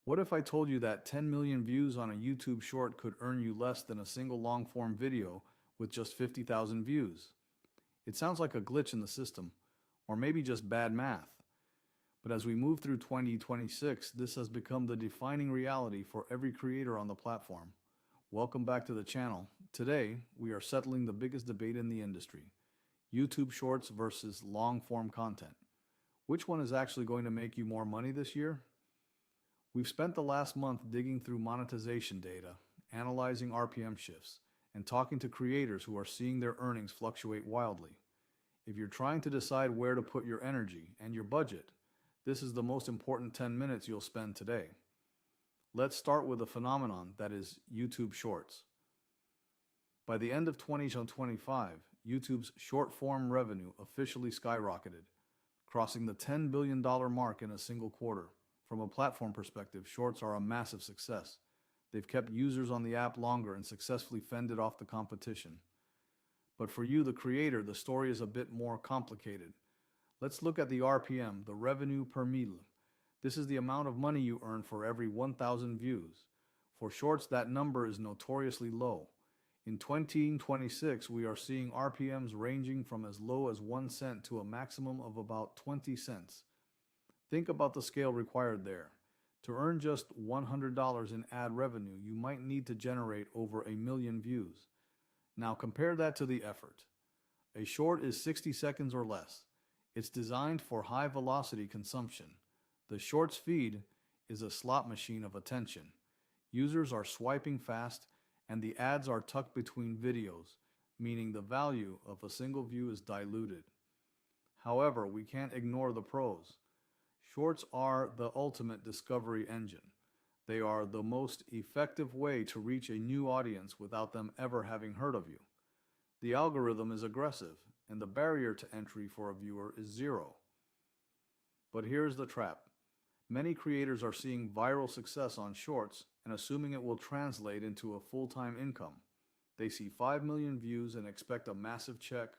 What if I told you that 10 million views on a YouTube short could earn you less than a single long form video with just 50,000 views? It sounds like a glitch in the system, or maybe just bad math. But as we move through 2026, this has become the defining reality for every creator on the platform. Welcome back to the channel. Today, we are settling the biggest debate in the industry: YouTube Shorts versus long form content. Which one is actually going to make you more money this year? We've spent the last month digging through monetization data, analyzing RPM shifts, and talking to creators who are seeing their earnings fluctuate wildly. If you're trying to decide where to put your energy and your budget, this is the most important 10 minutes you'll spend today. Let's start with a phenomenon that is YouTube Shorts. By the end of 2025, YouTube's short form revenue officially skyrocketed, crossing the $10 billion mark in a single quarter. From a platform perspective, Shorts are a massive success. They've kept users on the app longer and successfully fended off the competition. But for you, the creator, the story is a bit more complicated. Let's look at the RPM, the revenue per mille. This is the amount of money you earn for every 1,000 views. For Shorts, that number is notoriously low. In 2026, we are seeing RPMs ranging from as low as 1 cent to a maximum of about 20 cents. Think about the scale required there. To earn just $100 in ad revenue, you might need to generate over 1 million views. Now compare that to the effort. A short is 60 seconds or less. It's designed for high velocity consumption. The Shorts feed is a slot machine of attention. Users are swiping fast, and the ads are tucked between videos, meaning the value of a single view is diluted. However, we can't ignore the pros. Shorts are the ultimate discovery engine. They are the most effective way to reach a new audience without them ever having heard of you. The algorithm is aggressive, and the barrier to entry for a viewer is zero. But here's the trap. Many creators are seeing viral success on Shorts and assuming it will translate into a full-time income. They see 5 million views and expect a massive check,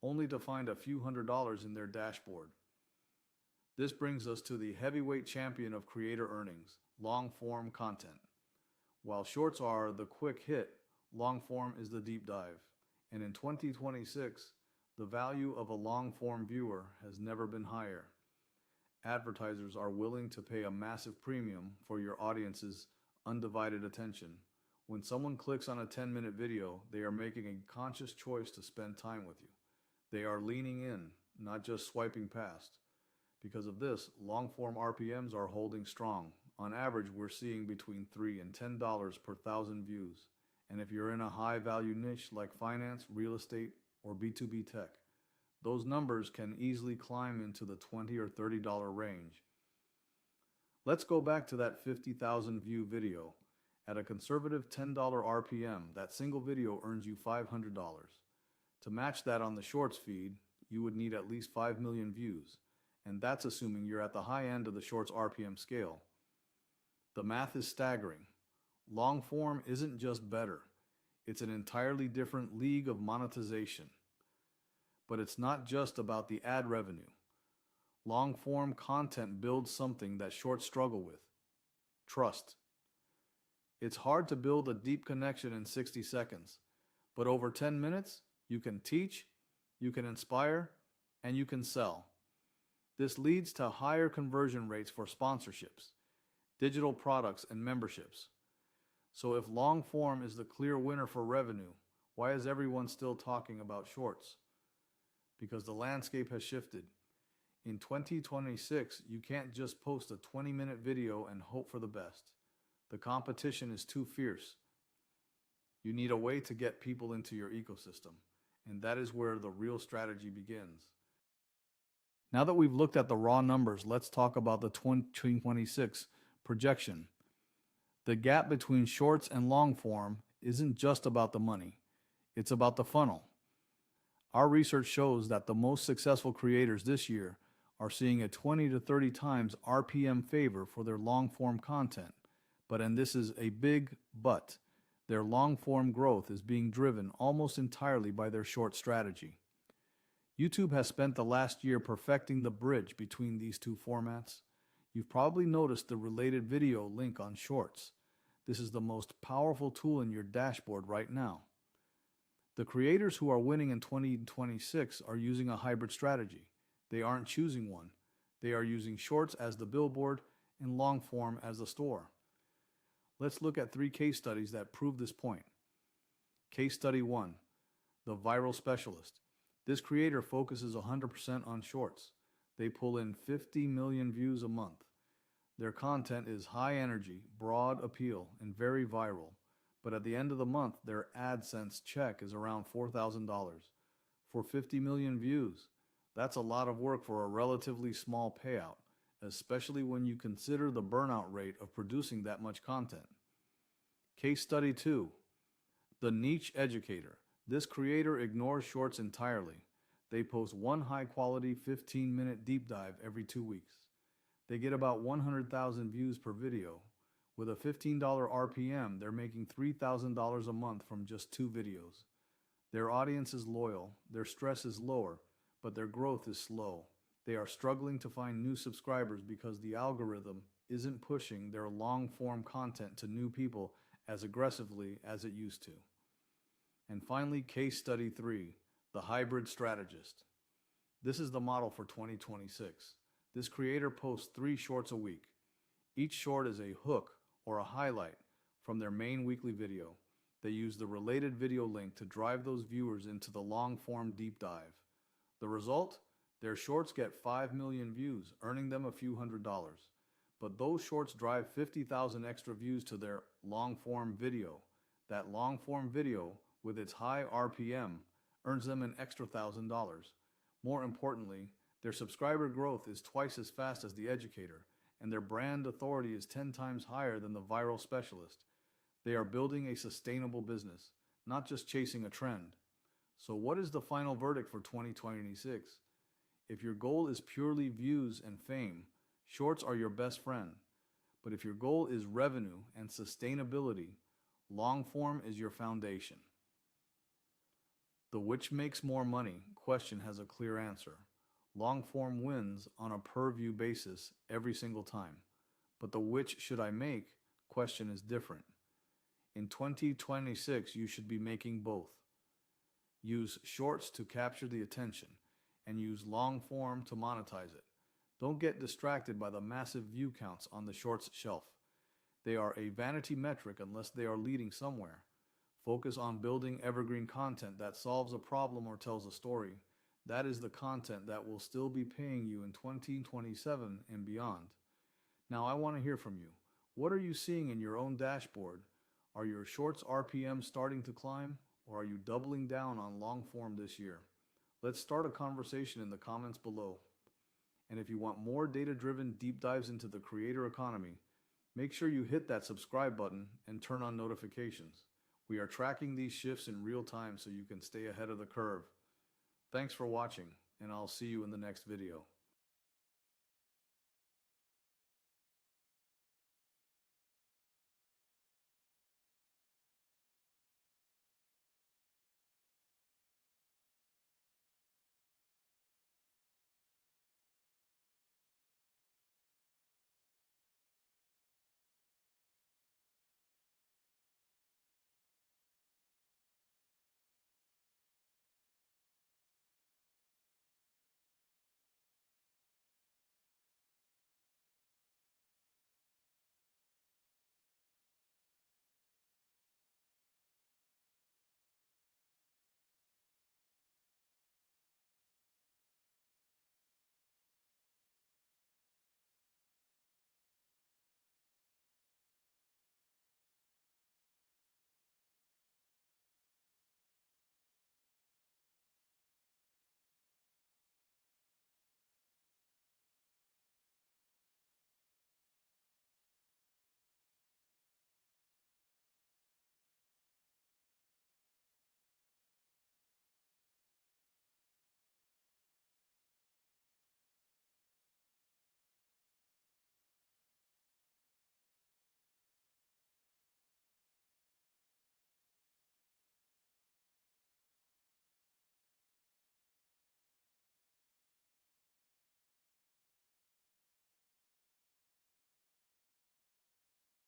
only to find a few $100s in their dashboard. This brings us to the heavyweight champion of creator earnings, long-form content. While Shorts are the quick hit, long-form is the deep dive. And in 2026, the value of a long-form viewer has never been higher. Advertisers are willing to pay a massive premium for your audience's undivided attention. When someone clicks on a 10-minute video, they are making a conscious choice to spend time with you. They are leaning in, not just swiping past. Because of this, long-form RPMs are holding strong. On average, we're seeing between $3 and $10 per thousand views. And if you're in a high-value niche like finance, real estate, or B2B tech, those numbers can easily climb into the $20 or $30 range. Let's go back to that 50,000 view video. At a conservative $10 RPM, that single video earns you $500. To match that on the Shorts feed, you would need at least 5 million views. And that's assuming you're at the high end of the Shorts RPM scale. The math is staggering. Long form isn't just better. It's an entirely different league of monetization. But it's not just about the ad revenue. Long form content builds something that Shorts struggle with: trust. It's hard to build a deep connection in 60 seconds, but over 10 minutes, you can teach, you can inspire, and you can sell. This leads to higher conversion rates for sponsorships, digital products, and memberships. So if long form is the clear winner for revenue, why is everyone still talking about Shorts? Because the landscape has shifted. In 2026, you can't just post a 20-minute video and hope for the best. The competition is too fierce. You need a way to get people into your ecosystem, and that is where the real strategy begins. Now that we've looked at the raw numbers, let's talk about the 2026 projection. The gap between Shorts and long form isn't just about the money. It's about the funnel. Our research shows that the most successful creators this year are seeing a 20 to 30 times RPM favor for their long form content. And this is a big but, their long form growth is being driven almost entirely by their short strategy. YouTube has spent the last year perfecting the bridge between these two formats. You've probably noticed the related video link on Shorts. This is the most powerful tool in your dashboard right now. The creators who are winning in 2026 are using a hybrid strategy. They aren't choosing one. They are using Shorts as the billboard and long form as the store. Let's look at 3 case studies that prove this point. Case study 1, the viral specialist. This creator focuses 100% on Shorts. They pull in 50 million views a month. Their content is high energy, broad appeal, and very viral. But at the end of the month, their AdSense check is around $4,000. For 50 million views, that's a lot of work for a relatively small payout, especially when you consider the burnout rate of producing that much content. Case study 2, the niche educator. This creator ignores Shorts entirely. They post one high-quality 15-minute deep dive every 2 weeks. They get about 100,000 views per video. With a $15 RPM, they're making $3,000 a month from just 2 videos. Their audience is loyal, their stress is lower, but their growth is slow. They are struggling to find new subscribers because the algorithm isn't pushing their long-form content to new people as aggressively as it used to. And finally, case study 3, the hybrid strategist. This is the model for 2026. This creator posts 3 shorts a week. Each short is a hook or a highlight from their main weekly video. They use the related video link to drive those viewers into the long-form deep dive. The result? Their shorts get 5 million views, earning them a few $100s. But those shorts drive 50,000 extra views to their long-form video. That long-form video, with its high RPM, earns them an extra $1,000. More importantly, their subscriber growth is twice as fast as the educator, and their brand authority is 10 times higher than the viral specialist. They are building a sustainable business, not just chasing a trend. So what is the final verdict for 2026? If your goal is purely views and fame, Shorts are your best friend. But if your goal is revenue and sustainability, long form is your foundation. The which makes more money question has a clear answer. Long form wins on a per view basis every single time. But the which should I make question is different. In 2026, you should be making both. Use Shorts to capture the attention and use long form to monetize it. Don't get distracted by the massive view counts on the Shorts shelf. They are a vanity metric unless they are leading somewhere. Focus on building evergreen content that solves a problem or tells a story. That is the content that will still be paying you in 2027 and beyond. Now I want to hear from you. What are you seeing in your own dashboard? Are your Shorts RPM starting to climb, or are you doubling down on long form this year? Let's start a conversation in the comments below. And if you want more data-driven deep dives into the creator economy, make sure you hit that subscribe button and turn on notifications. We are tracking these shifts in real time so you can stay ahead of the curve. Thanks for watching, and I'll see you in the next video.